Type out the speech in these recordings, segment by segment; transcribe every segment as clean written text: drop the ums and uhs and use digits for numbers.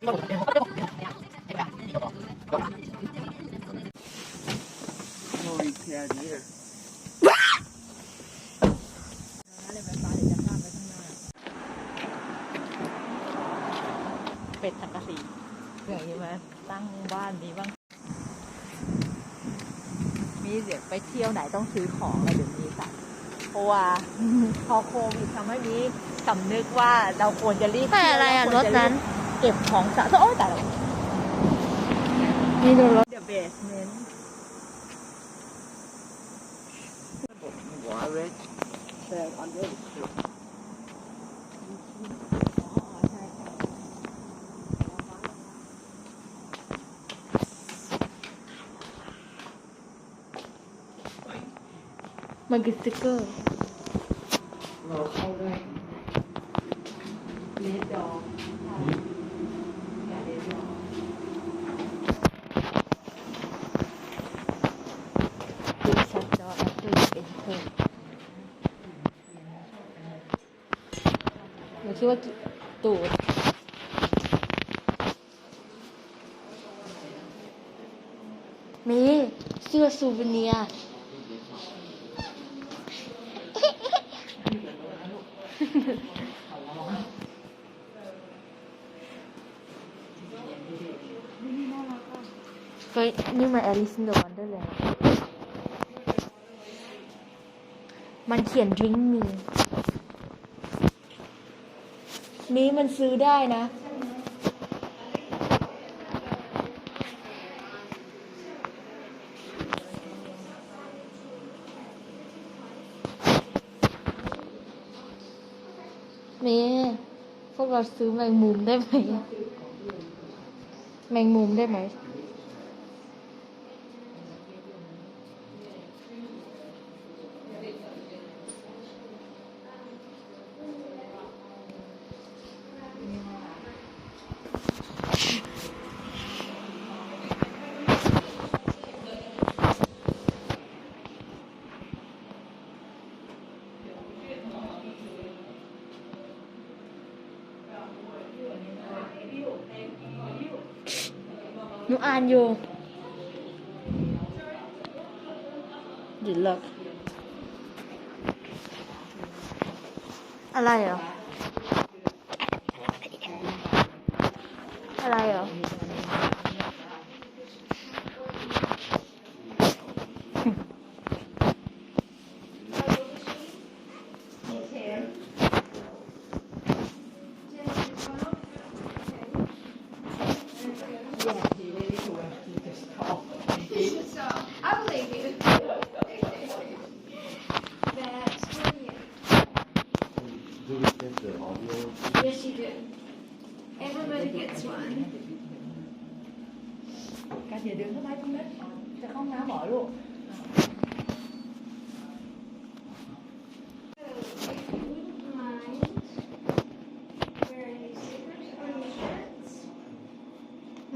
เป็ดสังกะสีอย่างนี้มาตั้งบ้านนี้บ้างมีเดี๋ยวไปเที่ยวไหนต้องซื้อของอะไรเดี๋ยวนี้ค่ะเพราะว่าพอโควิดทำให้มีสำนึกว่าเราควรจะรีบแต่อะไรอ่ะรถนั้นเก็บของสะสมโอ้แต่เรานี่ดูรถ The Basement มันคือสติ๊กเกอร์เราเข้าได้เลดดอกเลดดอกดูชัดจอแล้วคือเป็นเพิ่มหนูคิดว่าตูดมีเสื้อซูเวเนียร์ก็นี่มัน Alice in the Wonderland มันเขียน Drink Me มีมันซื้อได้นะมีพวกเราซื้อแมงมุมได้ไหมแมงมุมได้ไหมหนูอ่านอยู่หยุดเลิกอะไรเหรออะไรเหรอYes, you do. Everybody gets one. การอย่าเดินเข้าไปตรงนั้นจะเข้าน้ำหมอลูก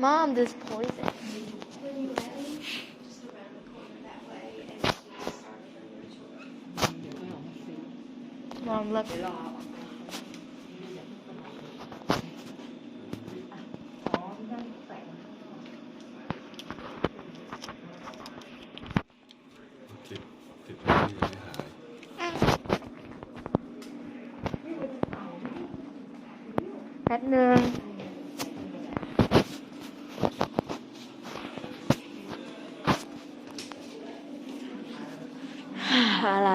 Mom, this poison. When you ready, just around the corner that way, and you start from your tour. Mom, look. แป๊บนึงอะไร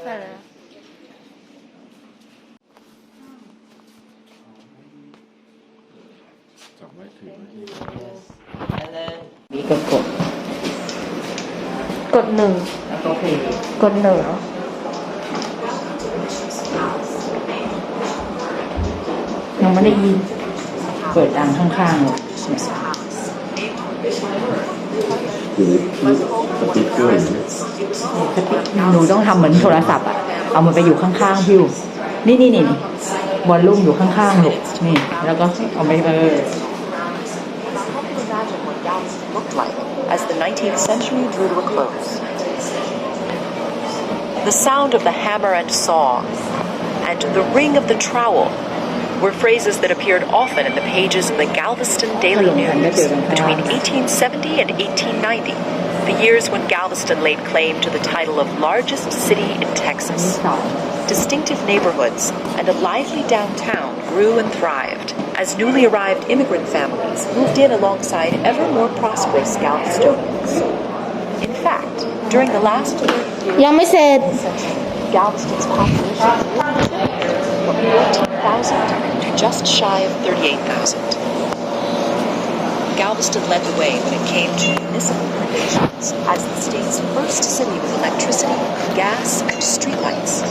ใช่แล้วจับไว้ถือไว้ มีกระกบ กดหนึ่ง แล้วก็เพลง กดหนึ่งยังไม่ได้ยิน เปิดดังข้างๆเลยเนี่ย คือสปีกเกอร์ หนูต้องทำเหมือนโทรศัพท์อ่ะ เอามันไปอยู่ข้างๆพี่นี่บอลลุ่มอยู่ข้างๆลูกนี่ แล้วก็เอาไปlooked like as the 19th century drew to a close. The sound of the hammer and saw and the ring of the trowel were phrases that appeared often in the pages of the Galveston Daily News between 1870 and 1890, the years when Galveston laid claim to the title of largest city in Texas. Distinctive neighborhoods and a lively downtown grew and thrived as newly arrived immigrant families moved in alongside ever more prosperous Galvestonians. In fact, during the last 30 years ยังไม่เสร็จ of the century, Galveston's population grew from 14,000 to just shy of 38,000. Galveston led the way when it came to municipal renovations as the state's first city with electricity, gas, and streetlights,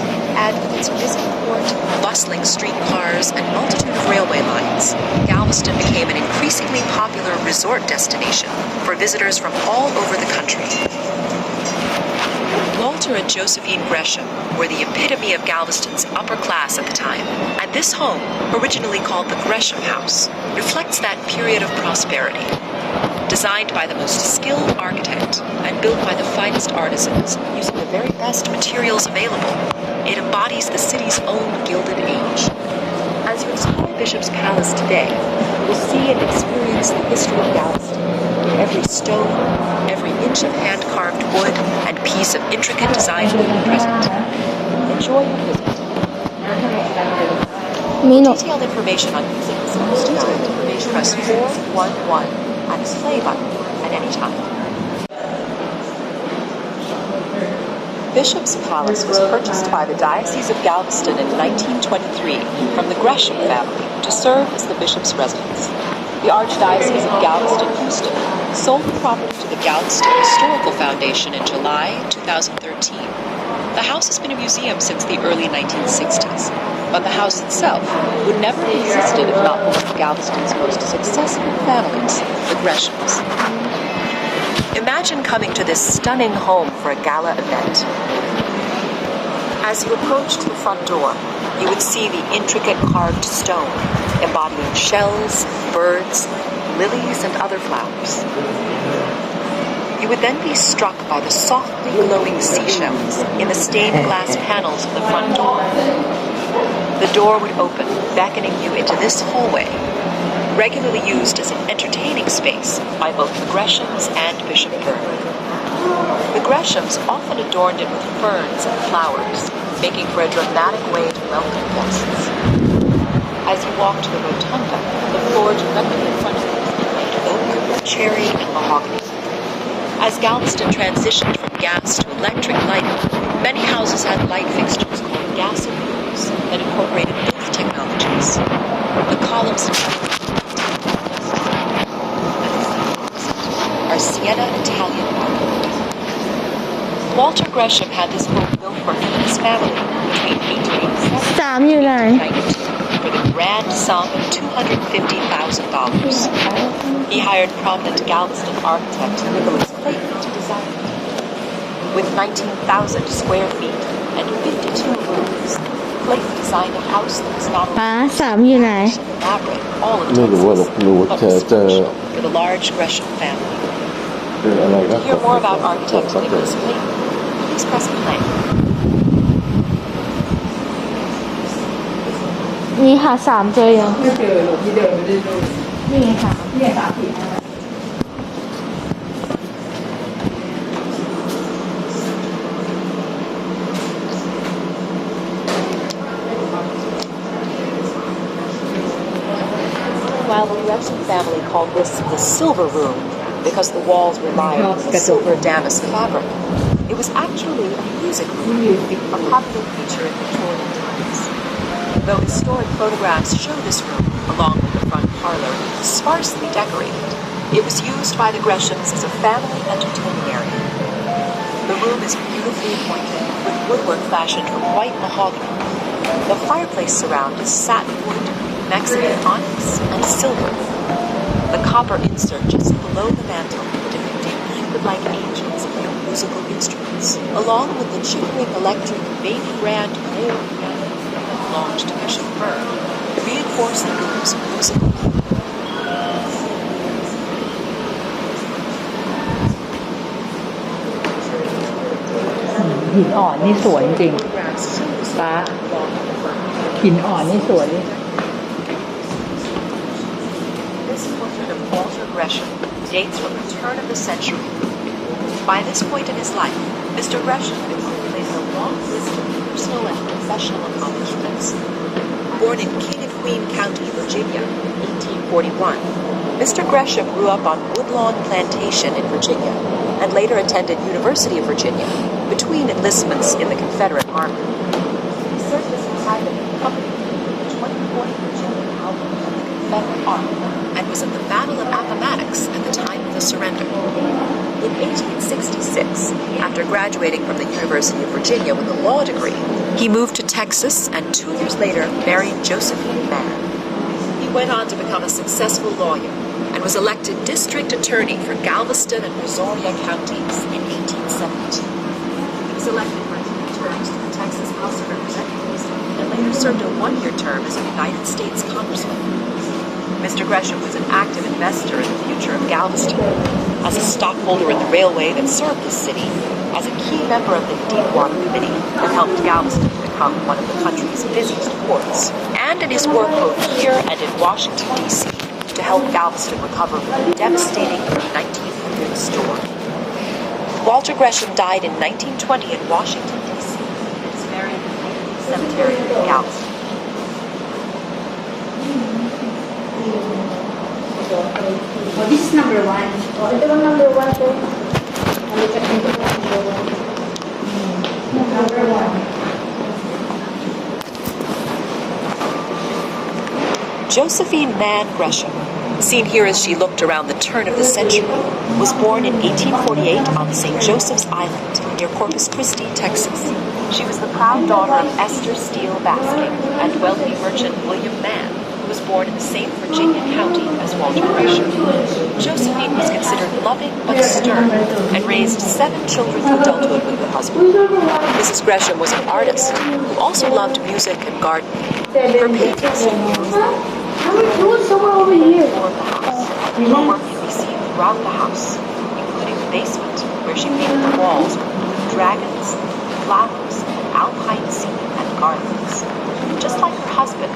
and with its busy port, bustling streetcars, and multitude of railway lines, Galveston became an increasingly popular resort destination for visitors from all over the country. Walter and Josephine Gresham were the epitome of Galveston's upper class at the time, and this home, originally called the Gresham House, reflects that period of prosperity. Designed by the most skilled architect and built by the finest artisans using the very best materials available, it embodies the city's own Gilded Age. As you explore Bishop's Palace today, you will see and experience the history of Galveston. Every stone, every inch of hand-carved wood, and piece of intricate design will be present. Enjoy your visit. มีหนู Detailed information on using this detailed information, press 411 and its play button at any time. Bishop's Palace was purchased by the Diocese of Galveston in 1923 from the Gresham family to serve as the bishop's residence. The Archdiocese of Galveston-Houston sold the property to the Galveston Historical Foundation in July 2013. The house has been a museum since the early 1960s, but the house itself would never have existed if not for one of Galveston's most successful families, the Greshams. Imagine coming to this stunning home for a gala event. As you approached the front door, you would see the intricate carved stone embodying shells, birds, lilies, and other flowers. You would then be struck by the softly glowing seashells in the stained glass panels of the front door. The door would open, beckoning you into this hallway, regularly used as an entertaining space by both the Greshams and Bishop Byrne. The Greshams often adorned it with ferns and flowers, making for a dramatic way to welcome guests. As you walk to the rotunda, the floor directly in front of you is inlaid oak, cherry, and mahogany. As Galveston transitioned from gas to electric lighting, many houses had light fixtures called gas illuminators that incorporated both technologies. The columns are Siena Italian art. Walter Gresham had this home built for him and his family between 1887 3 อยู่ไหน and 1892 for the grand sum of $250,000. He hired prominent Galveston architect Nicholas Clayton to design it. With 19,000 square feet and 52 rooms, Clayton designed a house that was not ป้า only 3 อยู่ไหน elaborate, all of ไม่รู้ว่า Texas, รู้ but เจอ was เจอ special for the large Gresham family. เจออะไรก็ To hear more about architect Nicholas Clayton, please press play. นี่ค่ะ 3 เจอยัง ไม่เจอหรอกที่เดินไม่ได้ดู นี่ค่ะ เนี่ย3 4 5 While the Gresham family called this the silver room because the walls were lined with silver damask fabric, it was actually a music room, a popular feature in Victorian times. Though historic photographs show this room, along with the front parlor, sparsely decorated, it was used by the Greshams as a family entertaining area. The room is beautifully appointed, with woodwork fashioned from white mahogany. The fireplace surround is satin wood, Mexican onyx, and silver. The copper insert just below the mantel depicting Cupid-like angels playing musical instruments, along with the Chickering electric baby grand player piano that belonged to Bishop Byrd, reinforce the room's musical appeal. หินอ่อนนี่สวยจริงป้าหินอ่อนนี่สวย This portrait of Walter Gresham dates from the turn of the century. By this point in his life, Mr. Gresham had accumulated a long list of personal and professional accomplishments. Born in King and Queen County, Virginia, in 1841, Mr. Gresham grew up on Woodlawn Plantation in Virginia and later attended University of Virginia between enlistments in the Confederate Army. He served as a private company in the 24th Virginia Cavalry of the Confederate Army and was at the Battle of Appomattox at the time of the surrender. In 1866, after graduating from the University of Virginia with a law degree, he moved to Texas and 2 years later married Josephine Mann. He went on to become a successful lawyer and was elected district attorney for Galveston and Brazoria counties in 1872. He was elected for 3 terms to the Texas House of Representatives and later served a 1-year term as a United States congressman. Mr. Gresham was an active investor in the future of Galveston, as a stockholder in the railway that served the city, as a key member of the Deepwater Committee that helped Galveston become one of the country's busiest ports, and in his work both here and in Washington, D.C., to help Galveston recover from the devastating 1900 storm. Walter Gresham died in 1920 in Washington, D.C., and is buried in the Lakewood Cemetery in Galveston. Oh, this is number 1. Oh, ito lang number 1 to. Nalikat nito lang number 1. Number 1. Josephine Mann Gresham, seen here as she looked around the turn of the century, was born in 1848 on St. Joseph's Island near Corpus Christi, Texas. She was the proud daughter of Esther Steele Basking and wealthy merchant William Mann, who was born in the same Virginia county as Walter Gresham. Josephine was considered loving but stern and raised 7 children to adulthood with her husband. Mrs. Gresham was an artist who also loved music and gardening. Her paintings Somewhere over here. floor of the house. Her work can be seen throughout the house, including the basement, where she painted the walls with blue dragons, flowers, alpine scene, and gardens. Just like her husband,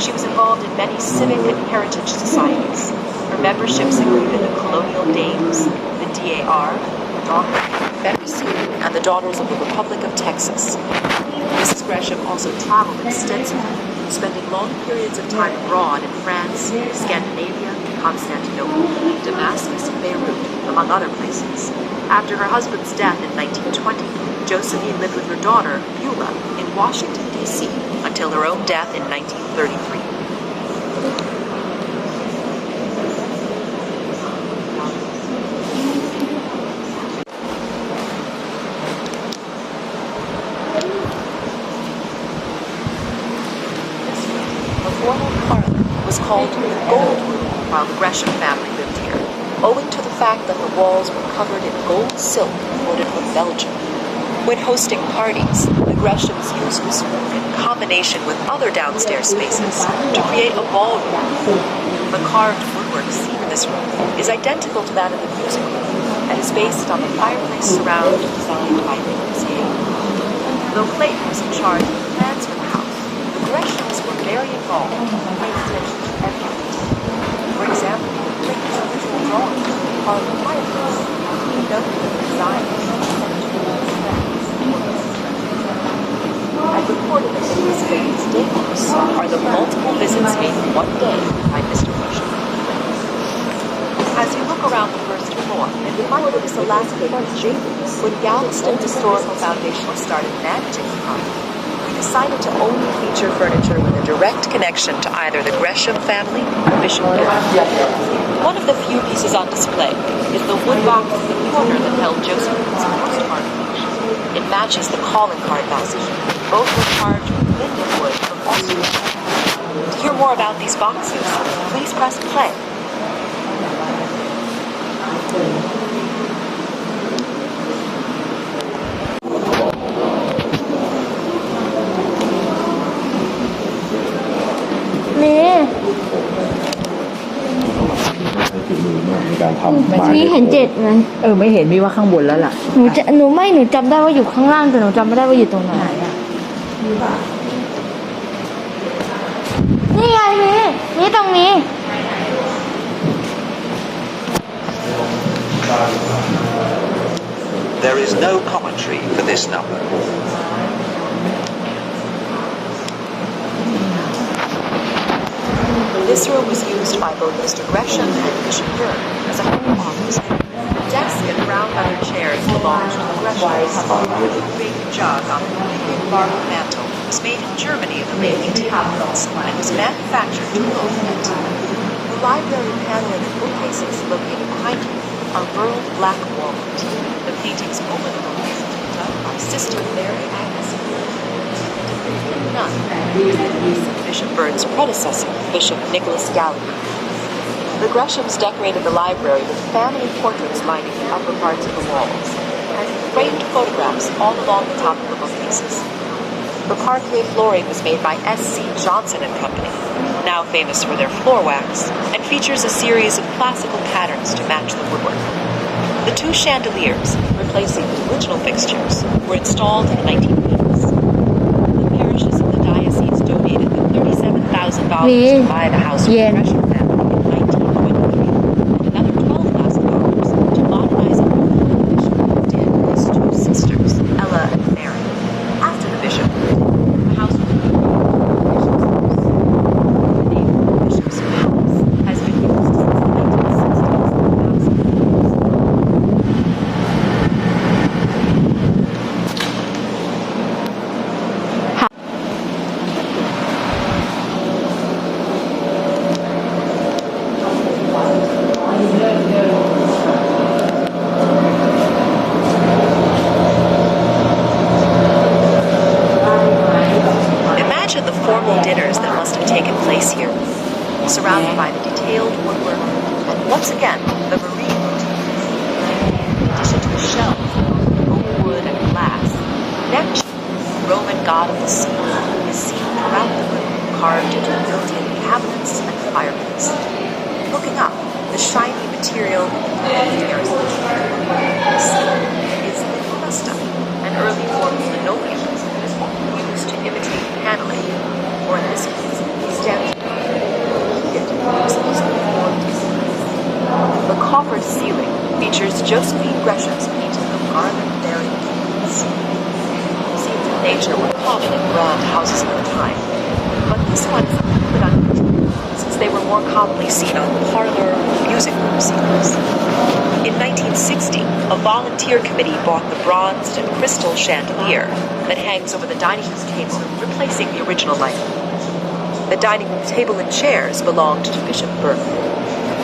she was involved in many civic and heritage societies. Her memberships included the Colonial Dames, the DAR, the Daughters of the Confederacy, and the Daughters of the Republic of Texas. Mrs. Gresham also traveled extensively, spending long periods of time abroad in France, Scandinavia, Constantinople, Damascus, and Beirut, among other places. After her husband's death in 1920, Josephine lived with her daughter, Beulah, in Washington, D.C., until her own death in 1933. The formal parlor was called the Gold Room while the Gresham family lived here, owing to the fact that the walls were covered in gold silk imported from Belgium. When hosting parties, the Greshams used this room in combination with other downstairs spaces to create a ballroom. The carved woodwork seen in this room is identical to that of the music room and is based on the fireplace surround designed by Nicholas Hay. Though Clayton was in charge of the plans for the house, the Greshams were very involved and paid attention to everything. For example, Clayton's original drawing of the fireplace, he noted that the design was and reported that Nicholas Clayton's daybooks are the multiple visits made in one day by Mr. Gresham. As you look around the first floor, you might notice a last page. When Galveston Historical Foundation started managing the property, we decided to only feature furniture with a direct connection to either the Gresham family or Bishop Byrd. One of the few pieces on display is the wood box in the corner that held Josephine's postcard. It matches the calling card message. Both were carved with linden wood from Austria. To hear more about these boxes, please press play.นี่ ใช้ฝีมือมากในการทำไม้ นี่เห็น7ไหม ไม่เห็นมีว่าข้างบนแล้วล่ะ หนูจำได้ว่าอยู่ข้างล่างแต่หนูจำไม่ได้ว่าอยู่ตรงไหนนี่ไงนี่ตรงนี้ There is no commentary for this number. This room was used by both Mr. Gresham and Bishop Byrne as a home office. The desk and round leather chairs belonged to the Greshams. The big jug on the big marble mantel was made in Germany in the late 1800s and was manufactured to ornament. The library paneling and bookcases located behind you are burled black walnut. The paintings over the bookcases were done by Sister Mary Agnes, nun, Bishop Byrne's predecessor, Bishop Nicholas Gallagher. The Greshams decorated the library with family portraits lining the upper parts of the walls, and framed photographs all along the top of the bookcases. The parquet flooring was made by S.C. Johnson and Company, now famous for their floor wax, and features a series of classical patterns to match the woodwork. The two chandeliers, replacing the original fixtures, were installed in the 1980s. The parishes of the diocese donated the $37,000 to buy the house for the Gresham family in 1923, and another $12,000 to modernize it for the bishop did his two sisters, Ella and Mary. After the bishop moved, the house was removed from the bishop's house. The name of the bishop's palace has been used since the 1960s. Imagine the formal dinners that must have taken place here, surrounded by the detailed woodwork and once again the marine motif. In addition to the shells of oak wood and glass, Neptune, Roman god of the sea, is seen throughout the room, carved into built-in cabinets and fireplace. Looking up, the shiny material is the an early form of linoleum used to imitate paneling, or in this case, stamped The coffered ceiling features Josephine Gresham's painting of garland-bearing trees. Scenes of nature were common in grand houses of the time, but this one is a little bit unusual, since they were more commonly seen on parlor or music room ceilings. In 1960, a volunteer committee bought the bronzed and crystal chandelier that hangs over the dining room table, replacing the original lighting. The dining room table and chairs belonged to Bishop Byrne.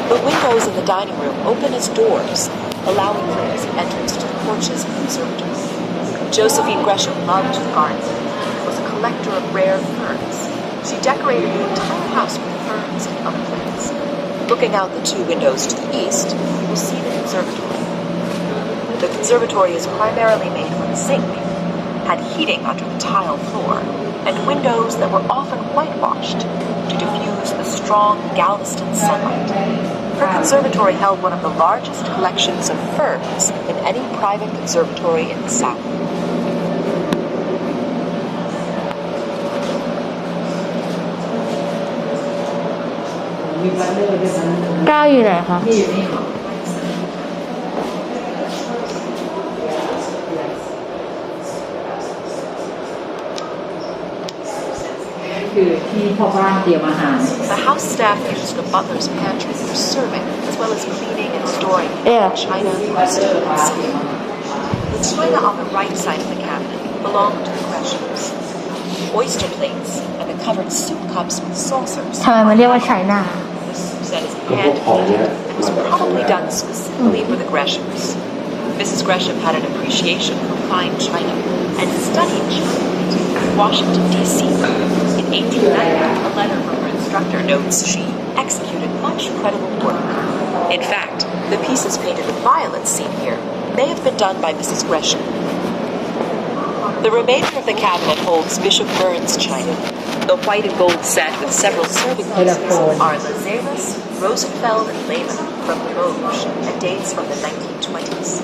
The windows in the dining room open as doors, allowing for easy entrance to the porches and conservatory. Josephine Gresham loved the garden and was a collector of rare ferns. She decorated the entire house with ferns and other plants. Looking out the two windows to the east, you will see the conservatory. The conservatory is primarily made from zinc, had heating under the tile floor, and windows that were often whitewashed to diffuse the strong Galveston sunlight. Her conservatory held one of the largest collections of ferns in any private conservatory in the South. ก้าวอยู่ไหนคะ นี่อยู่นี่คือที่พ่อบ้านเตรียมอาหาร The house staff used the butler's pantry for serving, as well as cleaning and storing china, crystal, and silver. The china on the right side of the cabinet belonged to the Greshams. Oyster plates and the covered soup cups with saucers. ทำไมมันเรียกว่าไชน่า That is hand painted and was probably done specifically for the Greshams. Mrs. Gresham had an appreciation for fine china and studied china in Washington, D.C. In 1890, a letter from her instructor notes she executed much credible work. In fact, the pieces painted with violets seen here may have been done by Mrs. Gresham. The remainder of the cabinet holds Bishop Burns china. The white and gold set with several serving pieces are Lazalis, Rosenfeld, and Lehmann from Limoges and dates from the 1920s.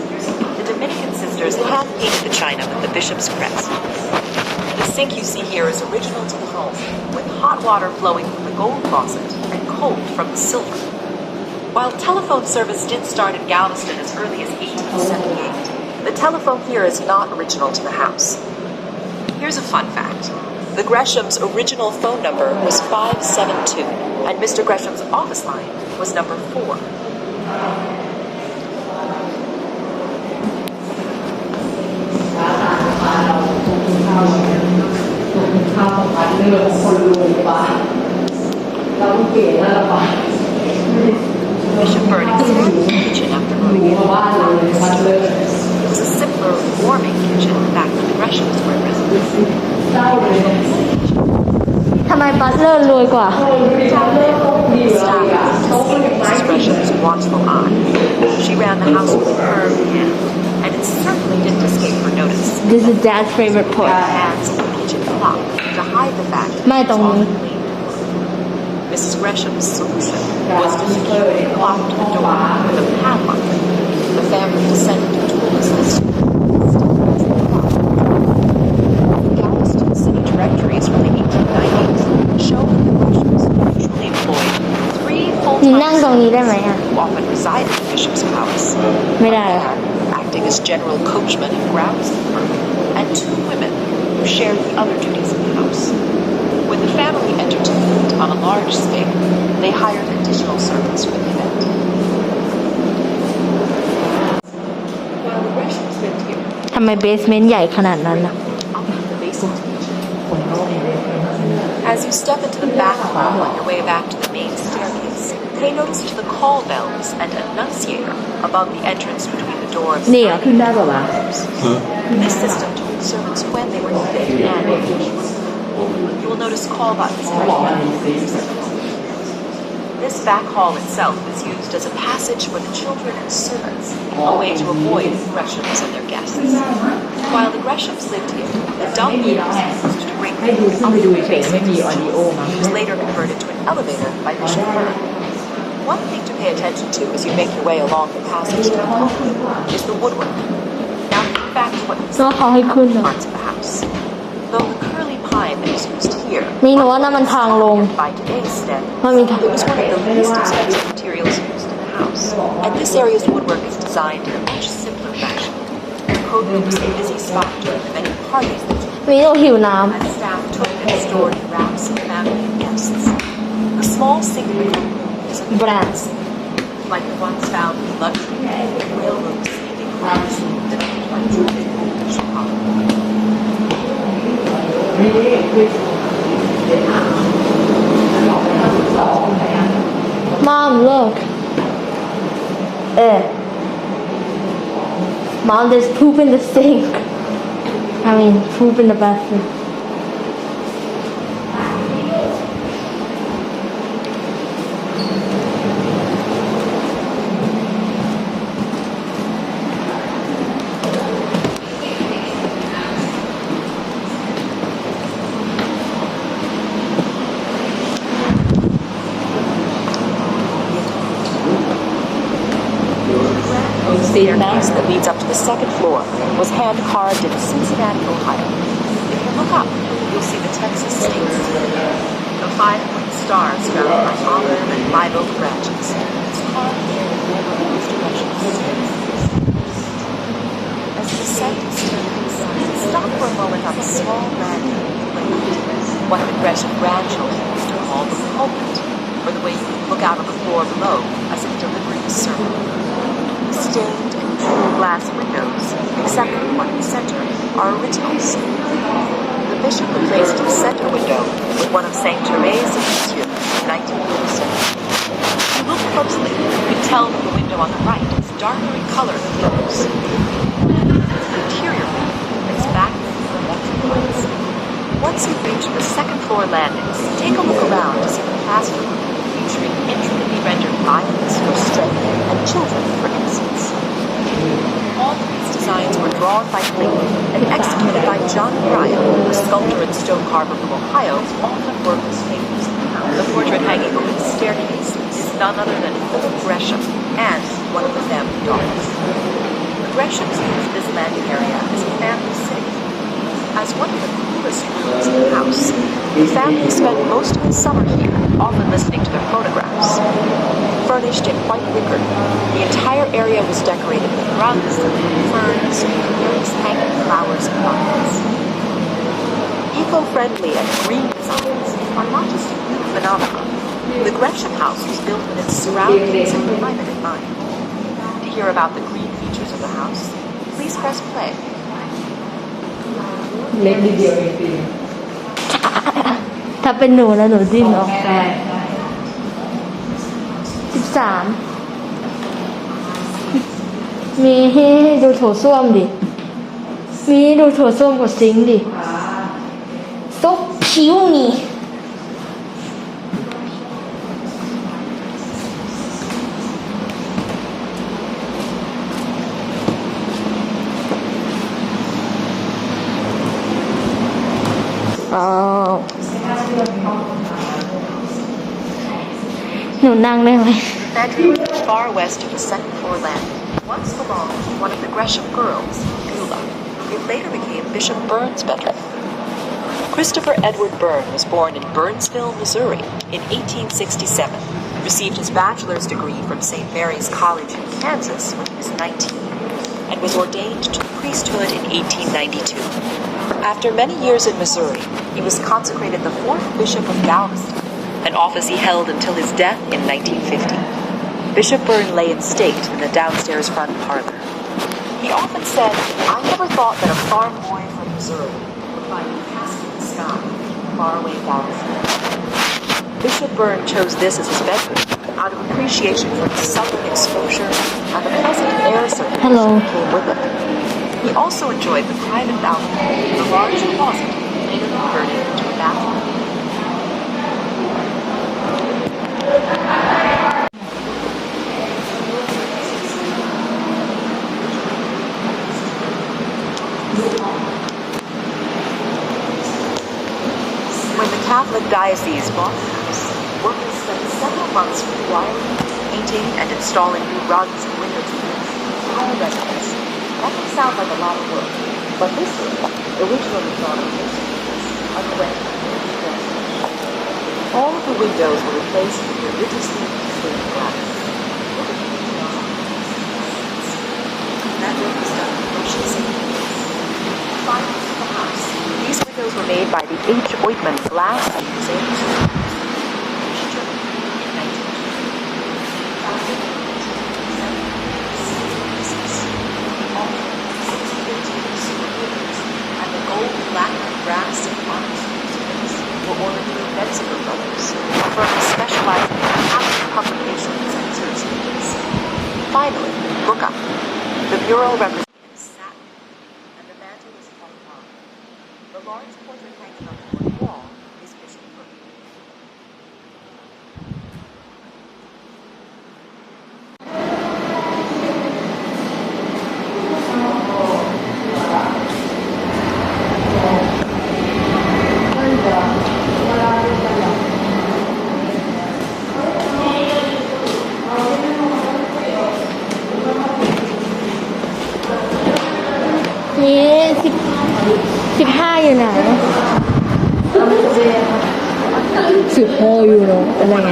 The Dominican sisters hand-painted the china with the bishop's crest. The sink you see here is original to the home, with hot water flowing from the gold faucet and cold from the silver. While telephone service did start in Galveston as early as 1878, the telephone here is not original to the house. Here's a fun fact. The Gresham's original phone number was 572, and Mr. Gresham's office line was number 4. Bishop Burning's kitchen after moving in. It was a simpler, warming kitchen back when the Greshams were in residence. ทำไมบัตเลอร์รวยกว่า Mrs. Gresham's watchful eye. She ran the house with a firm hand, and it certainly didn't escape her notice. This is Dad's favorite Put part her hands in the kitchen clock to hide the fact that ไม่ it ตร was งนี้ often cleaned. Mrs. Gresham's solution was to secure the clock to the door with a padlock. The family descended to tools this Galveston city directories from the 1890s show that the Greshams usually employed 3 หนู full-time นั่งตรงนี้ได้ไหมอ่ะ who often resided in Bishop's Palace. ไม่ได้เหรอ Acting as general coachman and groundskeeper, and 2 women who shared the other duties of the house. When the family entertained on a large scale, they hired additional servants for the event. While the Greshams lived here, ทำไมเบสเมนต์ใหญ่ขนาดนั้นอ่ะ up in the basement. As you step into the back hall on your way back to the main staircase, pay notice to the call bells and annunciator above the entrance between the doors. นี่เหรอขึ้นได้ป่าวะ This system told servants when they were needed and occasions. You will notice call buttons everywhere. This back hall itself is used as a passage for the children and servants, a way to avoid the Greshams and their guests. While the Greshams lived here, the dumb was used to bring ให้ดูขึ้นไปดูเฉยๆไม่มีออดิโอมั้ง It was later converted to an elevator by Bishop Burn. One thing to pay attention to as you make your way along the passage to the hall is the woodwork. Now think back to what was แล้วเขาให้ขึ้นเหรอ parts of the house. Though the curly pine that is used here มีหนูว่านั่นมันทางลง by today's standards, มันมีทาง it was one of the least expensive materials used in the house. And this area's woodwork is designed in a much simpler fashion. The coat room was a busy spot during the many parties that มีหนูหิวน้ as staff took and stored in wraps of family and guests. The small single room is a Brass. like the ones found in luxury railroad sleeping cars that are flights of Chicago. Mom, look. Mom, there's poop in the sink. I mean, poop in the bathroom. The staircase that leads up to the second floor was hand-carved in Cincinnati, Ohio. If you look up, you'll see the Texas state seal. The 5-point stars found on olive and live oak branches. It's carved there over Mr. Gresham's stairs. As you descend the staircase, stop for a moment on the small grand layout, what the Gresham grandchildren used to call the pulpit, or the way you can look out on the floor below as if delivering a sermon. The stained and jewel glass windows, except for the one in the center, are originals. The bishop replaced the center window with one of St. Therese of Lisieux in 1947. If you look closely, you can tell that the window on the right is darker in color than the others. The interior window is backlit with electric lights. Once you reach the second floor landings, take a look around to see the classroom featuring intricately rendered lions for strength and children for innocence. All of these designs were drawn by Clayton and executed by John Bryan, a sculptor and stone carver from Ohio, often worked as figures. The portrait hanging over the staircase is none other than Philip Gresham and one of the family daughters. The Greshams used this landing area as a family sitting room. As one of the coolest rooms in the house, the family spent most of the summer here, often listening to their photographs. Furnished in white wicker, the entire area was decorated with rugs, ferns, and various hanging flowers and buckets. Eco-friendly and green designs are not just a new phenomenon. The Gresham house was built with its surroundings and climate in mind. To hear about the green features of the house, please press play. เล็กนิดเดียวเองจริง ถ้าเป็นหนูแล้วหนูดิ้นออก ใช่ 13มีให้ดูโถส้วมดิ มีให้ดูโถส้วมกับซิงค์ดิซุปผิวนี่ อ๋อ หนูนั่งได้ไหม Bedroom far west of the second floor landing once belonged to one of the Gresham girls, Beulah. It later became Bishop Burns' bedroom. Christopher Edward Byrne was born in Burnsville, Missouri in 1867, received his bachelor's degree from St. Mary's College in Kansas when he was 19, and was ordained to the priesthood in 1892. After many years in Missouri, he was consecrated the 4th Bishop of Galveston, an office he held until his death in 1950. Bishop Byrne lay in state in the downstairs front parlor. He often said, "I never thought that a farm boy from Missouri would find a castle in the sky, far away Galveston." Bishop Byrne chose this as his bedroom out of appreciation for its southern exposure and the pleasant air circulation that came with it. He also enjoyed the private balcony, the large closet, later converted into a bathroom. When the Catholic diocese bought the house, workers spent several months rewiring, painting, and installing new rugs and window treatments for all residents. That can sound like a lot of work, but this room, originally thought of as underwent all of the windows were replaced with religiously stained glass. That work was done with brushes and paints. Finally, to the house. These windows were made by the H. Oitman Glass and Mosaic Studios, which took in 1950. And the gold, black, brass, and onyx instruments were ordered through Metziger Brothers, a firm specializing in Catholic publications and certificates. Finally, look up. The mural represented satin, and the mantle is white marble. The large portrait hanging on the north wall is Bishop Byrne.นี่15อยู่ไหน15อยู่เนาะอะไรไง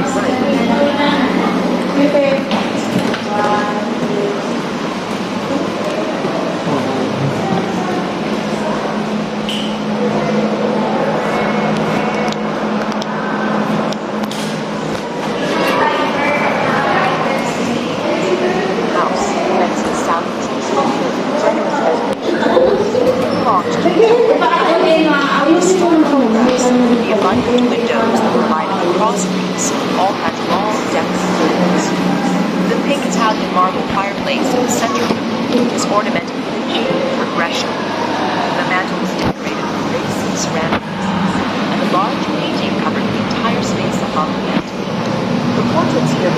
House, thanks to sound sculpture, generous preservation, belongs to the abundant windows that provided the cross beams all had long marble fireplace in the center of the room is ornamented with a G for Gresham. The mantel is decorated with lace and ceramic pieces, and a large painting covered the entire space above the mantel. The portraits here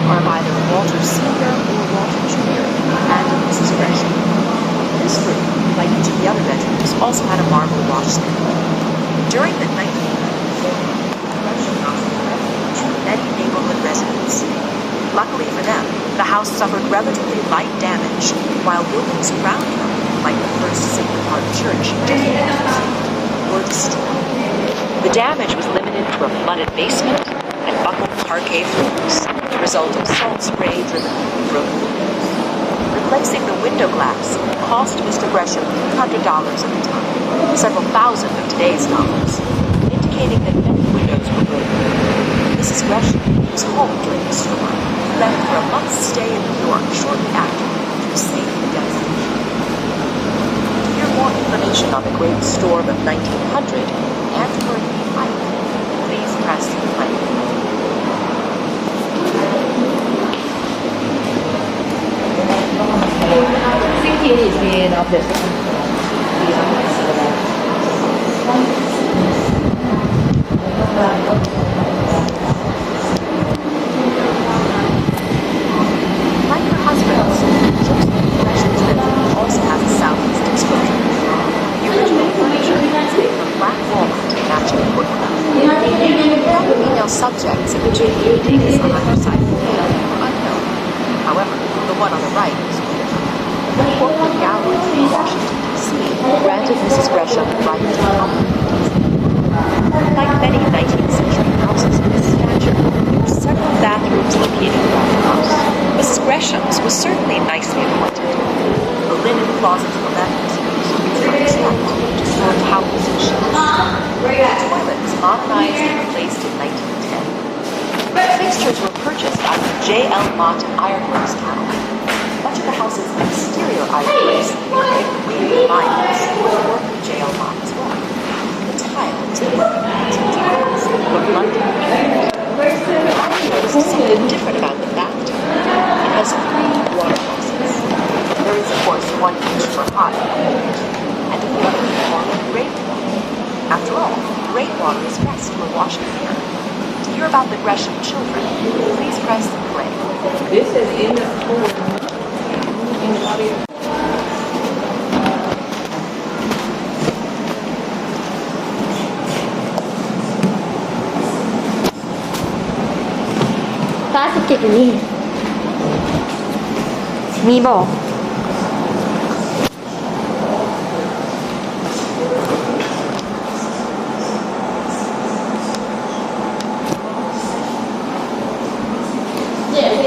are of either Walter Sr. or Walter Jr. and of Mrs. Gresham. This room, like each of the other bedrooms, also had a marble washstand. During the 1990s, Gresham House was refuge for many neighborhood residents. Luckily for them, the house suffered relatively light damage, while buildings around them, like the first Sacred Heart Church, were destroyed. The damage was limited to a flooded basement and buckled parquet floors, the result of salt spray driven through broken windows. Replacing the window glass cost Mr. Gresham $300 at the time, several thousand of today's dollars, indicating that many windows were broken. Mrs. Gresham was home during the storm, left for a month's stay in New York shortly after to escape the devastation. To hear more information on the Great Storm of 1900 and for a new item, please press play. Is being of the Like her husband's, Josephine Gresham's bedroom also has a southeast exposure. The original furniture is made from black walnut matching woodwork. The female subjects in the two paintings on either side of the bed are unknown. However, the one on the right is clear. The corporate gallery in Washington, D.C. granted Mrs. Gresham the right to comment. Like many 19th century houses of this stature, there were several bathrooms located around the house. Mrs. Gresham's was certainly nicely appointed. The linen closet on the left was used for extent to store towels and sheets. The toilet was modernized and replaced in 1910. The fixtures were purchased out of the J.L. Mott Ironworks catalog. Much of the house's exterior ironworks, including vinyls, were the work of J.L. Mott as well. The tile is the work of London. I noticed something different about the bathtub. It has 3 water faucets. There is, of course, one each for hot and cold, and the other for rainwater. After all, rainwater is best for washing hair. To hear about the Gresham children, please press play. This is in the school. Plasticอยู่นี่มีบอก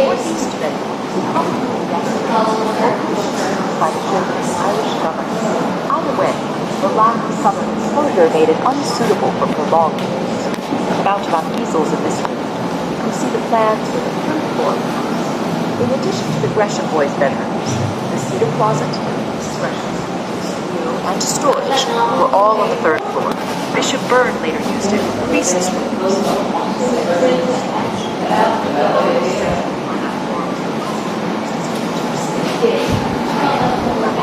Northeast bedroom is probably by the children's Irish government. Either way, the lack of southern exposure made it unsuitable for prolonged use. About easels in this room, you see the plans for the third floor. In addition to the Gresham boys' bedrooms, the cedar closet, Mrs. Gresham's studio, and storage were all on the third floor. Bishop Byrne later used it for recess rooms.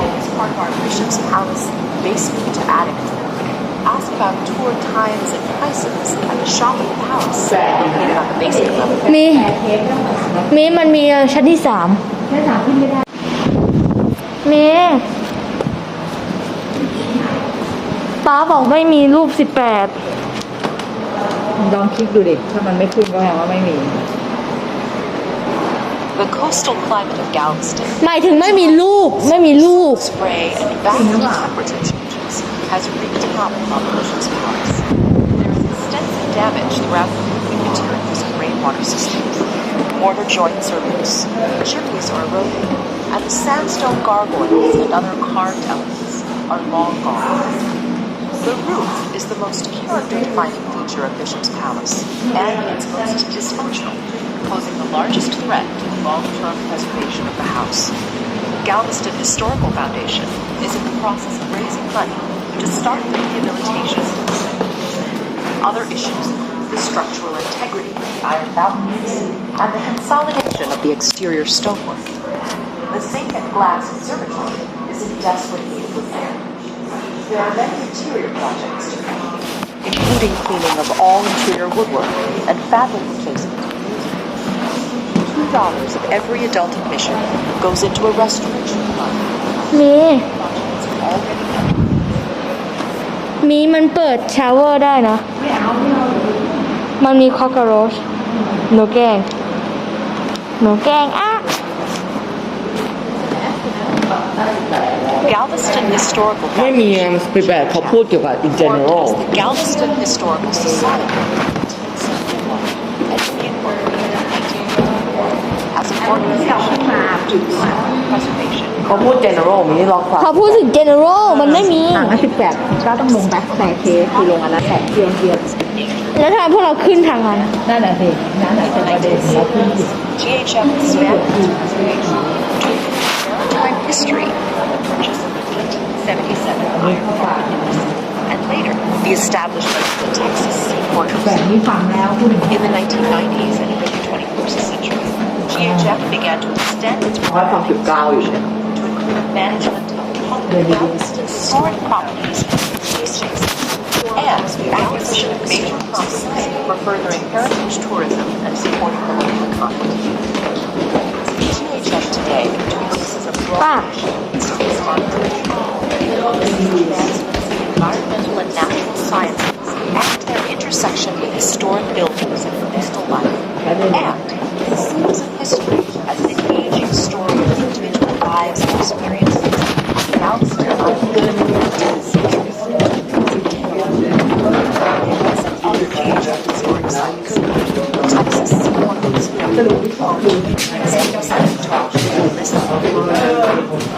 As part of our Bishop's Palace basement to attic tour, ask about tour times and prices at the shop at the palace located on the basement level. มีมันมีชั้นที่ 3มีป้าบอกไม่มีรูป ลองคลิกดูดิถ้ามันไม่ขึ้นก็แปลว่าไม่มี The coastal climate of Galveston, 18หมายถึงไม่มีรูป spray and vast temperature changes has wreaked havoc on the Bishop's Palace. There is extensive damage throughout the roofing materials and rainwater systems. Mortar joints are loose, chimneys are eroded, and the sandstone gargoyles and other carved elements are long gone. The roof is the most character-defining feature of Bishop's Palace, and it's most dysfunctional, posing the largest threat to the long-term preservation of the house. Galveston Historical Foundation is in the process of raising money to start the rehabilitation of the site. Other issues include the structural integrity of the iron balconies and the consolidation of the exterior stonework. The zinc and glass observatory is in desperate need of repair. There are many interior projects to complete, including cleaning of all interior woodwork and fabric replacement. $2 of every adult admission goes into a restoration fund. มีมันเปิดชาวเวอร์ได้นะมันมีคอกโรชหนูแกล้งอ่ะ Galveston Historical ไม่มีมันเป็นแบบเขาพูดเกี่ยวกับ in general formed as the Galveston Historical Society and incorporated in 1954 as an organization to historic preservation. เขาพูด general มีนี่ลองฟัง เขาพูดถึง general มันไม่มี ห่างกัน18ก็ต้องลงไปแต่เคคือลงอันนั้นแต่เทียน แล้วทำไมพวกเราขึ้นทางนั้น นั่นแหละสินั่นแหละเป็นประเด็นเราขึ้นอยู่ GHF expanded its creation to maritime history with the purchase of the 1877 iron ore and later the establishment of the Texas Seaport แต่นี่ฟังแล้วพูดถึง in the 1990s and early 21st century. GHF began to extend its 139อยู่เนี่ย to include management of public Galveston historic properties and tastings, and the acquisition of major crops for furthering heritage tourism and supporting the local economy. GHF today encompasses a broad mission of environmental and natural sciences and their intersection with historic buildings and coastal life, and it seems of history as an engaging story of individual lives and experiences. Galveston other GHF historic sites. Texas Seaport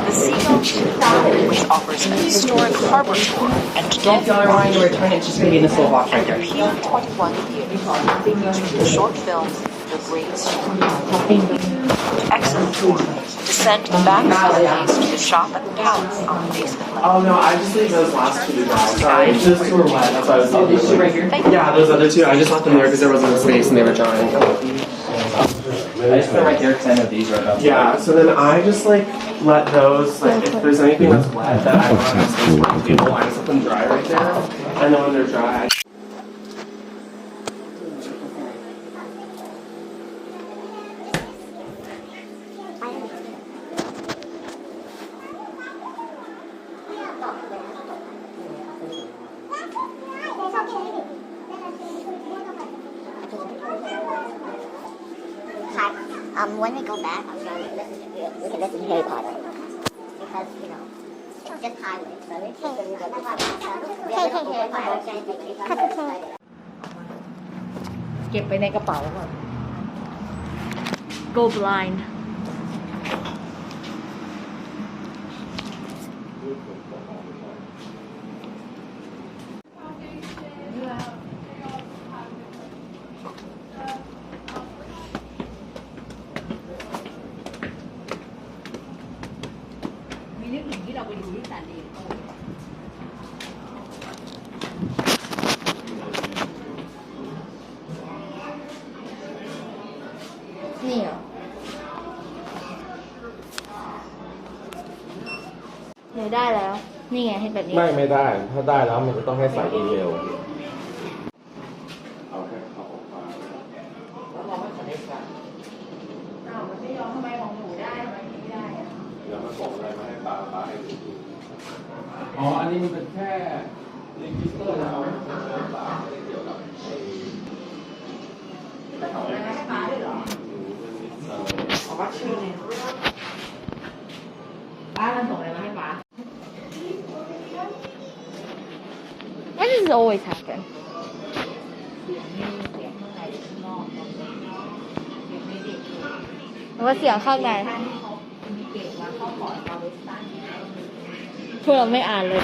The Seagull 2000, which offers a historic harbor tour and If y'all are wanting to return it, it's just going to be in this little box right there. Pier 21 theater featuring the short film The Great Storm. Excellent tour. Descend the back staircase to the shop at the palace on the basement level. Oh no, I just leave those last two to die. Sorry, those two were wet. That's why I was leaving These two right here? Yeah, those other two. I just left them there because there wasn't a space and they were giant. I just put it right there because I know these are up. Yeah, so then I just like let those, like if there's anything that's wet that I want to have space for the table, I just let them dry right there. And then when they're dry, when we go back, I'm sure we can listen to Harry Potter. Because, you know, it's just highway. So it's Harry Potter. เก็บไปในกระเป๋าก่อน Go blind มีนึกถึงที่เราไปดูที่ซานดิเอโก นี่เหรอเนี่ยได้แล้ว นี่ไงให้แบบนี้ ไม่ได้ ถ้าได้แล้วมันจะต้องให้ใส่อีเมล อ้าวมันไม่ยอมทำไมของหนูได้ทำไมของไม่ได้อะ แล้วมันส่งอะไรมาให้ป้าให้ดูอ๋อ อันนี้มันเป็นแค่รีจิสเตอร์นะครับป้าไม่ได้เกี่ยวกับ จะส่งอะไรมาให้ป้าด้วยเหรอขอว่าชื่อเนี่ยป้ามันส่งอะไรมาให้ป้า Why does it always happen เสียงข้างในหรือข้างนอกเสียงไม่ดี หรือว่าเสียงข้างใน ท่านที่เขามีเกตว่าเข้าพอร์ตเราเวสตัน พวกเราไม่อ่านเลย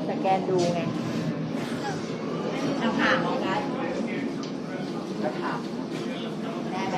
สแกนดูไงเอาผ่านมองได้ก็ถามได้ไหม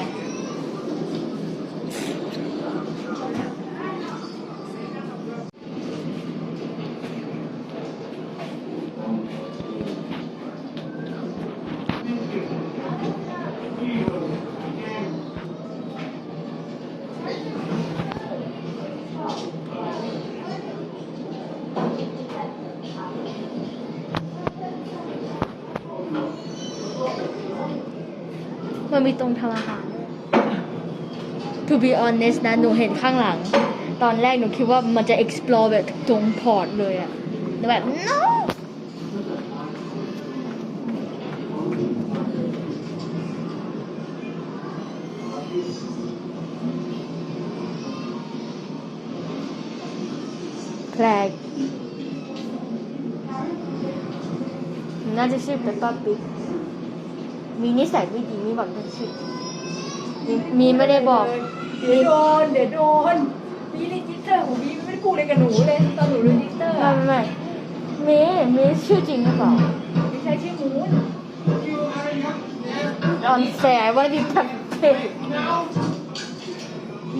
มันมีตรงทำอาหาร To be honest นะหนูเห็นข้างหลัง ตอนแรกหนูคิดว่ามันจะ explore แบบตรงพอร์ตเลยอะแต่แบบ no แปลกน่าจะชื่อเปปป้าปิ๊กมีนิสัยไม่ดีมีบอกจะชื่อมีไม่ได้บอก เดี๋ยวโดนมีรีจิสเตอร์ของมีไม่ได้พูดอะไรกับหนูเลยตอนหนูรีจิสเตอร์ ไม่ชื่อจริงหรือเปล่า ไม่ใช่ชื่อมูน on fair ว่าดิทักเท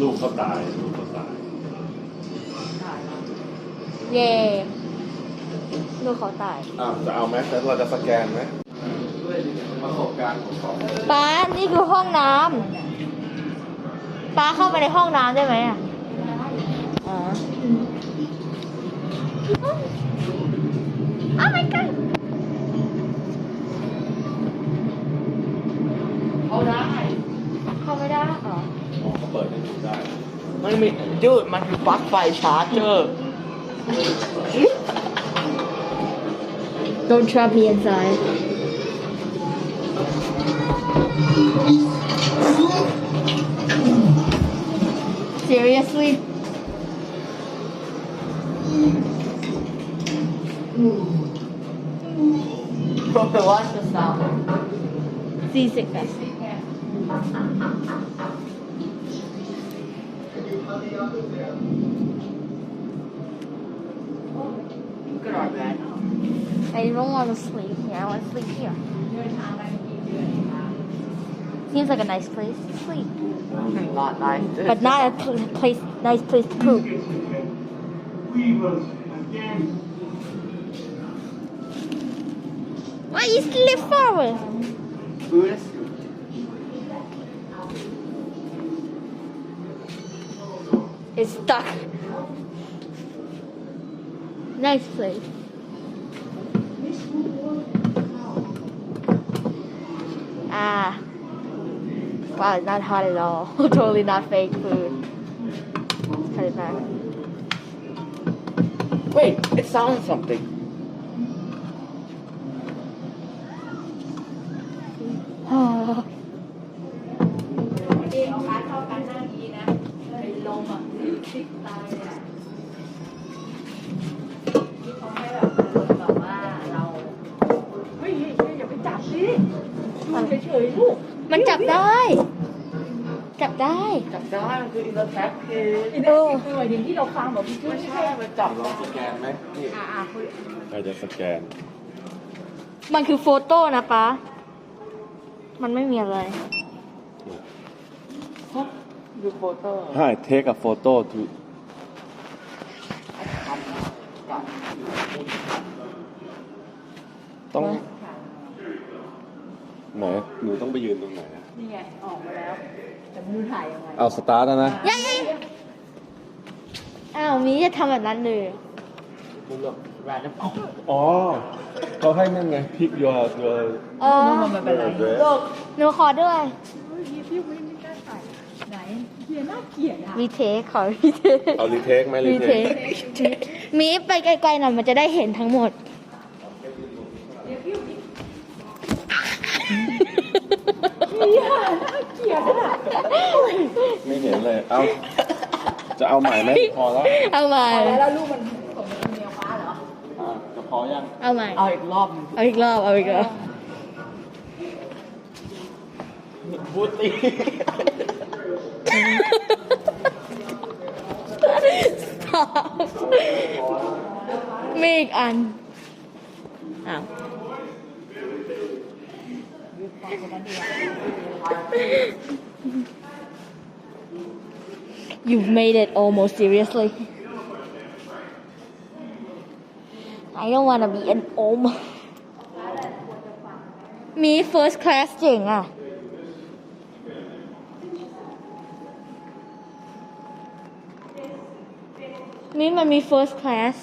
ลูกเขาตายลูกเขาตาย เย่ลูกเขาตาย จะเอาไหมแล้วเราจะสแกนไหมประสบการณ์ของสอง ป้านี่คือห้องน้ำป้าเข้าไปในห้องน้ำได้ไหมอ่ะอ๋อ Oh my god เขาได้ เข้าไม่ได้เหรอ เขาเปิดให้ดูได้ ไม่มียืดมันคือปลั๊กไฟชาร์จเจอร์ Don't trap me inside Seriously What's the sound? seasickness Good or bad? I don't want to sleep here. I want to sleep here. Seems like a nice place to sleep, Not nice. but not a nice place to poop. Why you slip forward? Buddhist. It's stuck. Nice place. Ah. Wow, it's not hot at all. Totally not fake food. Let's cut it back. Wait, it sounds something. Oh. นี่เอาการเข้ากันหน้าดีนะเป็นลมอ่ะติดตายเลยอ่ะที่เขาให้แบบแบบว่าเราเฮ้ยอย่าไปจับสิดูเฉยๆลูก มันจับได้ จับได้ จับได้มันคือ in the tag คือ อินเตอร์คือหมายถึงที่เราฟังแบบพี่จุ้ย ไม่ ไม่ ใช่ ใช่ มันจับ ลองสแกนไหมนี่ คุย ใครจะสแกน มันคือโฟโต้นะป๊า มันไม่มีอะไร ดูโฟโต้ Hi take a photo to ต้องไหนหนูต้องไปยืนตรงไหนอะ นี่ไงออกมาแล้วแต่ไม่รู้ถ่ายยังไง เอาสตาร์ทแล้วนะ ยังอ้าวมีจะทำแบบนั้นเลย อ๋อเขาให้นั่นไงพิกยัว อ๋อ มันเป็นไร ลูกหนูขอด้วย พี่ไม่กล้าถ่ายไหนเฮียน่าเกลียดอ่ะ รีเทคขอรีเทค เอารีเทคไหมรี รี เท เท ค คมีไปไกลๆหน่อยมันจะได้เห็นทั้งหมด ไม่เห็นเลย เอาจะเอาใหม่ไหมพอแล้ว เอาใหม่ แล้วลูกมันส่งเป็นเมียฟ้าเหรอ จะพอยัง เอาใหม่ เอาอีกรอบหนึ่ง เอาอีกรอบเอาอีกรอบ บูตี้ มีอีกอันอ้าว You've made it almost seriously. I don't want to be an om. มี first class เจ๋งอ่ะ นี่มันมี first class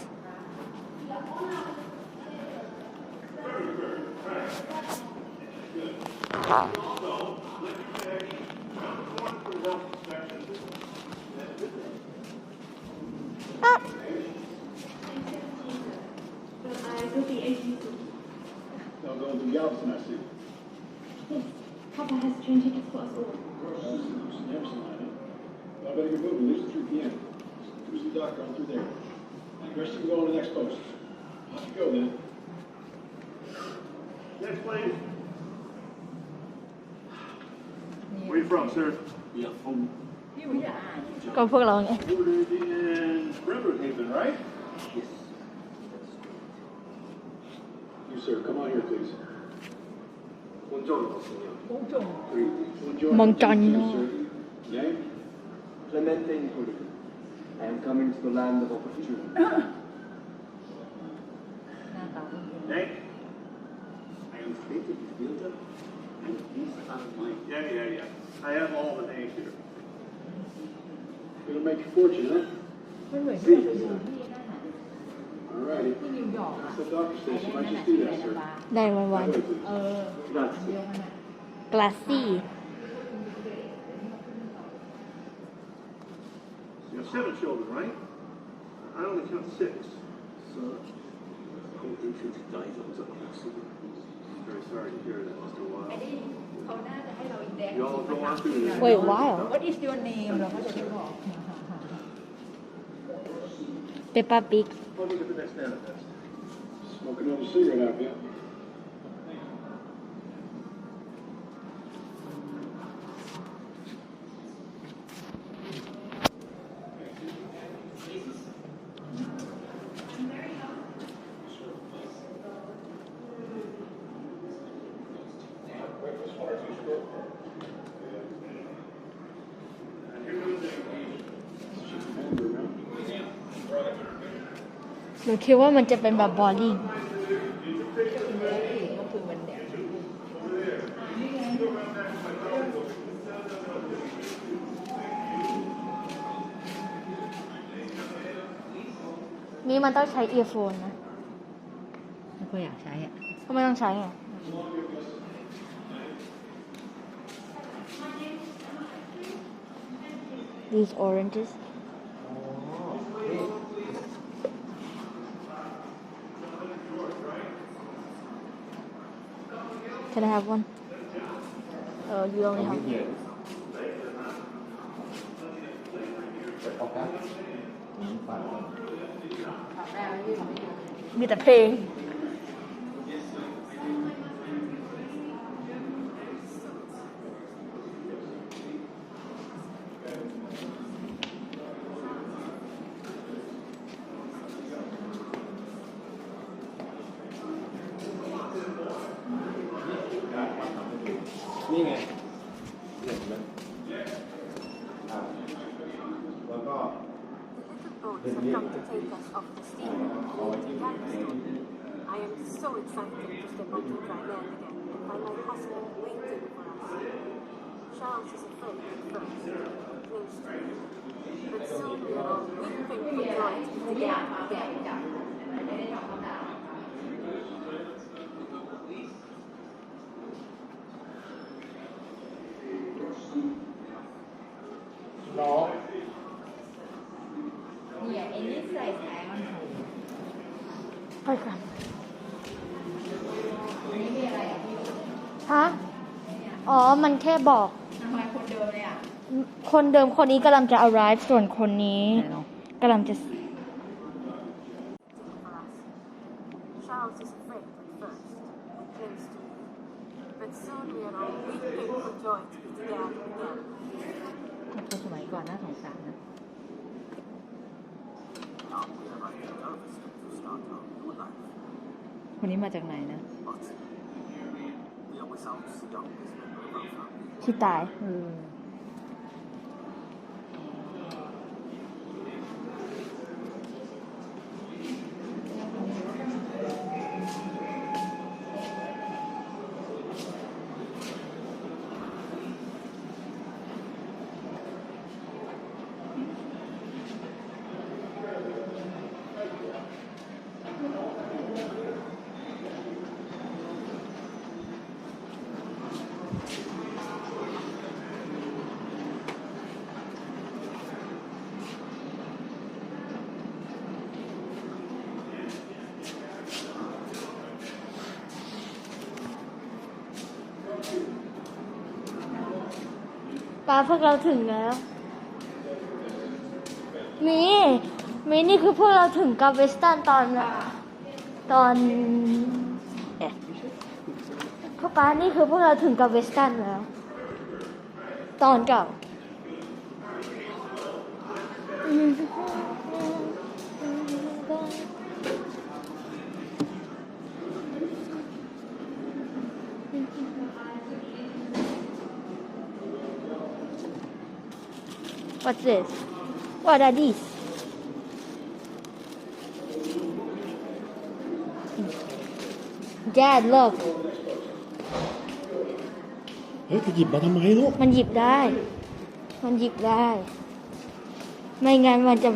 Emerson line, huh? Well, I better get moving. Leaves at 3 p.m. Who's the doctor on through there? Rest of you go on the next post. Off you go then. Next, please. Where you from, sir? Yeah, from ก็พวกเราไง Ordered in River Haven, right? Yes. You, sir, come on here, please. Buongiorno, signor. Buongiorno. Buongiorno. Name? Clemente Impoli. I am coming to the land of opportunity. Name? I am creative builder, and these are my... Yeah. I have all the names here. Gonna make your fortune, huh? มันเหมือนที่เราไปดูที่นั่นน่ะ All righty. ที่นิวยอร์กอ่ะ That's the doctor อัน station. นี้ Might นั่น just น่ะ do ที่ that, ไหน sir. ได้วัน Right away, please. เออเดียวกันน่ะ กลาสซี่ You have 7 children, right? I only count 6. So, whole infant died of the accident. Very sorry to hear that, Mr. อัน Wild. นี้เขาน่าจะให้เราอินเด็กซ์ You all go on through this. Wait, wow. What is your name เราก็จะได้บอก เปปปาปิก I'll look at the next manifest. Smoke another cigarette out, yeah? Remember, man. หนูคิดว่ามันจะเป็นแบบบอลลิง ก็คือวันเด็ก นี่มันต้องใช้เอียร์โฟนนะ ไม่ค่อยอยากใช้อ่ะ ก็ไม่ต้องใช้ไง These oranges Can I have one? Oh, you only have one. มีแต่เพลง นี่ไงเห็นไหมแล้วก็ The little boats have come to take us off the steamer in Gaveston. I am so excited to step onto dry land again and find my husband waiting for us. Charles is afraid at first, close to me, but soon we are all weeping for joy to be together again. ล้อ เนี่ยไอ้นี่ใส่แผงมันถูก ไปกัน อันนี้มีอะไรอ่ะพี่ ฮะ อ๋อ มันแค่บอก ทำไมคนเดิมเลยอ่ะ คนเดิมคนนี้กำลังจะ arrive ส่วนคนนี้กำลังจะ Charles is afraid at first, close to me, but soon we are all weeping for joy to be together again. คนสมัยก่อนน่าสงสารนะ Now we are in Gaveston to start our new life, คนนี้มาจากไหนนะ but we are without the youngest member of our family. ที่ตาย Now ป้าพวกเราถึงแล้วมีนี่คือพวกเราถึงกาเวสตันตอนพ่อป้านี่คือพวกเราถึงกาเวสตันแล้วตอนเก่าWhat's this? What are these? Dad, look. เฮ้ยจะหยิบมาทำไมลูก มันหยิบได้ ไม่งั้นมันจะ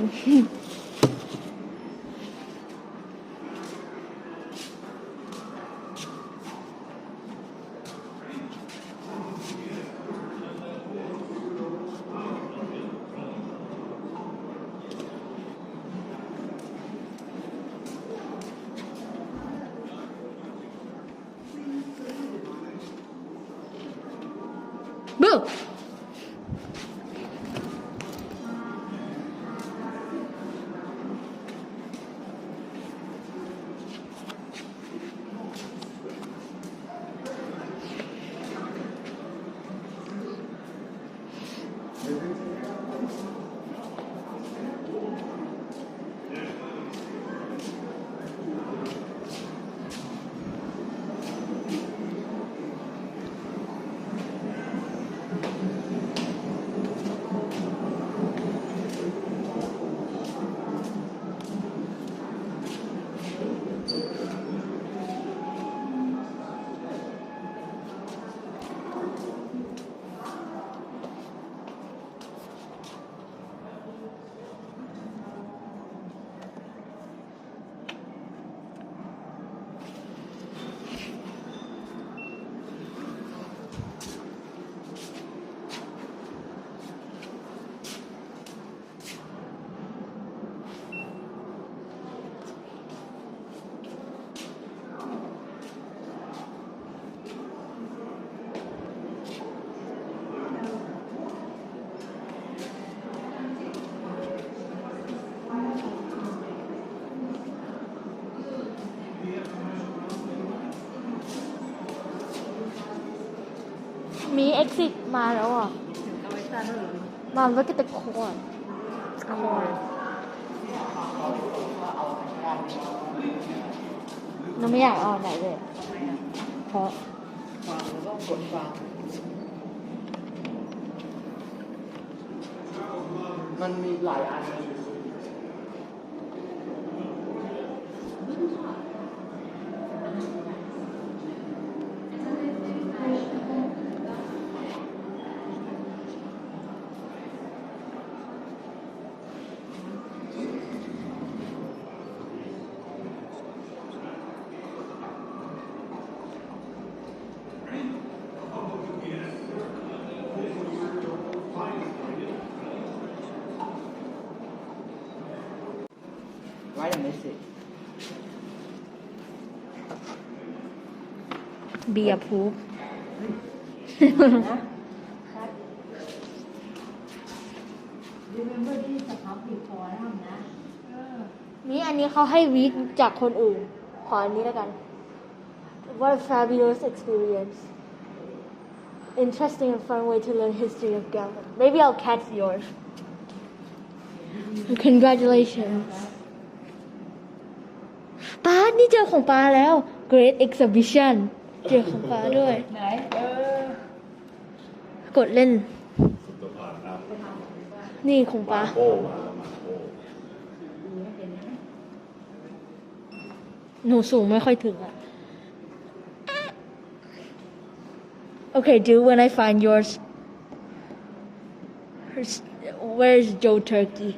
Boo!มี exit มาแล้วอ่ะ Mom, look at the corn. It's corn. หนูไม่อยากเอาไหนเลยเพราะมันมีหลายอัน Write a message. Be approved. นี่อันนี้เขาให้วีดจากคนอื่น ขออันนี้แล้วกัน What a fabulous experience. Interesting and fun way to learn history of Gaveston. Maybe I'll catch yours. Congratulations. ป้านี่เจอของป้าแล้ว Great Exhibition เจอของป้าด้วย ไหน กดเล่น นี่ของป้า หนูสูงไม่ค่อยถึงอะ Okay, dude, when I find yours. Where's Joe Turkey?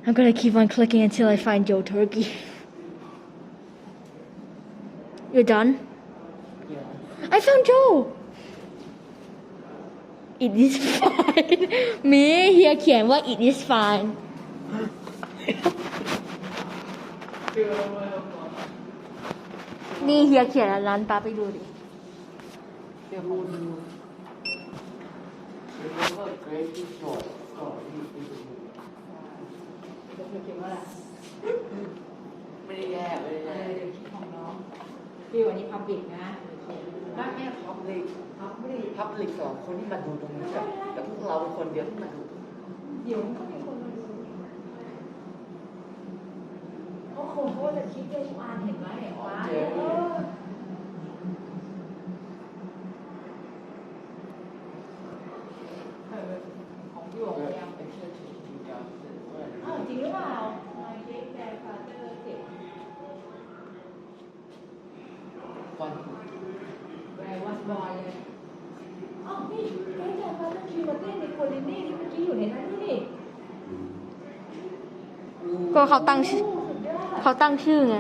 I'm gonna keep on clicking until I find Joe Turkey. You're done? Yeah. I found Joe! It is fine. มีเฮียเขียนว่า it is fine. นี่เฮียเขียนร้านป้าไปดูดิ เดี๋ยวคุณ ไม่ได้แย่ไม่ได้แย่เดี๋ยวคิดของน้องพี่วันนี้พับบิกนะไม่พับลิกสองคนที่มาดูตรงนี้แต่พวกเราเป็นคนเดียวที่มาดูเดี๋ยวก็มีคนมาดูเพราะคนเขาจะคิดได้ทุกอันเห็นไหมเห็นไหมของพี่บอกยังเป็นเชื่อถือจริงจังจริงหรือเปล่าวันบอยเลยอ้าวนี่แกจะมาตั้งคิวมาเต้นในโคลินี่ที่เมื่อกี้อยู่ในนั้นนี่ ก็เขาตั้งชื่อไง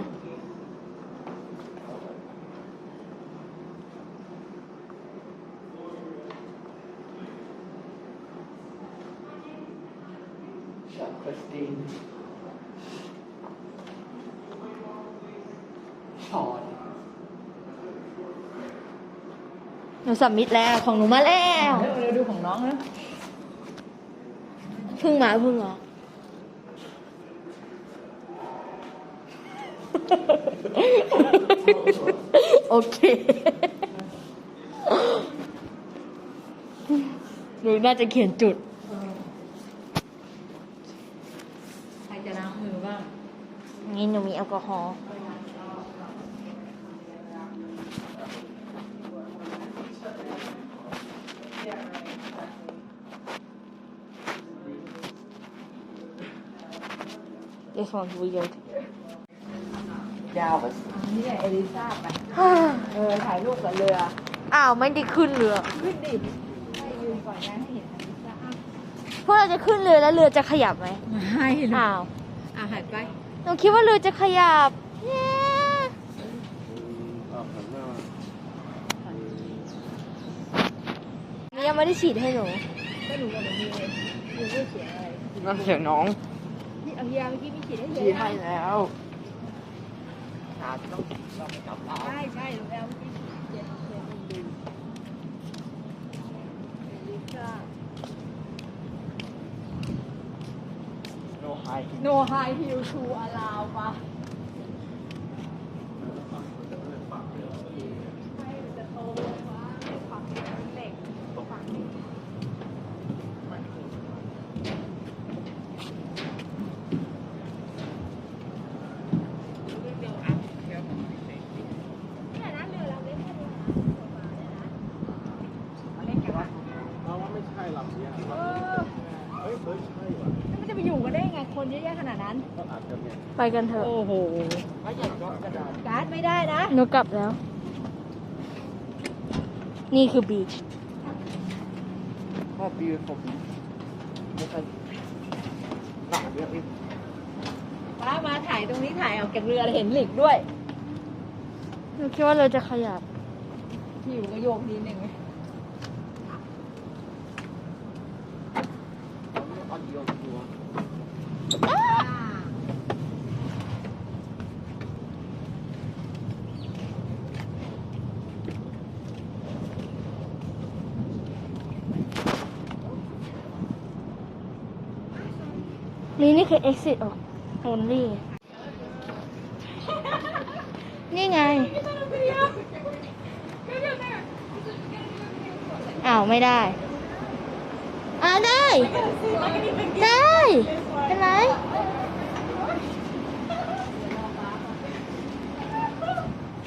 ชอบคริสตินชอน หนูสับมิดแล้วของหนูมาแล้ว เราดูของน้องนะ เพึ่งเหรอ โอเคหนูน่าจะเขียนจุด ใครจะล้างมือบ้าง งี้หนูมีแอลกอฮอล์This one's weird. ยาวแบบนี่ไงเอลิซาไปถ่ายรูปกับเรือ อ้าวไม่ได้ขึ้นเรือ ขึ้นดิให้ยืนก่อนนะให้เห็นอลิซา พวกเราจะขึ้นเรือแล้วเรือจะขยับไหม ไม่ อ้าว หันไป หนูคิดว่าเรือจะขยับนี่ยังไม่ได้ฉีดให้หนู ก็หนูกับหนูมีเลยหนูไม่เขียนอะไร นั่นเสียงน้อง ที่เอายาเมื่อกี้มีฉีดให้เย ที่ อะ ให้แล้วต้อง ใช่หนูแล้วเมื่อกี้เขียนดูเอลิซา No high heel to allow ปะมันจะไปอยู่กันได้ไงคนเยอะแยะขนาดนั้น ไปกันเถอะ โอ้โหการ์ดไม่ได้นะ หนูกลับแล้ว นี่คือบีช ชอบดีผมไม่เคยหนักเรื่องนี้ ป้ามาถ่ายตรงนี้ถ่ายออกจากเรือเห็นหลิกด้วย หนูคิดว่าเรือจะขยับ ที่อยู่ก็โยกนิดนึง นี่คือ exit ออก only นี่ไง อ้าวไม่ได้ได้ เป็นไร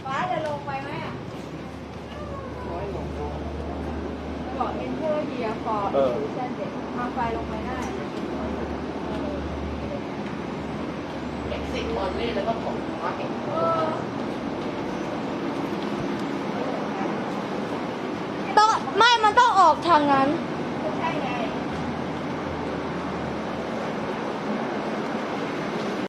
ป้าจะลงไปไหมอ่ะบอก enter here for station เด็กทางไฟลงไปได้ exit only แล้วก็ของมาร์เก็ต ต้องไม่มันต้องออกทางนั้น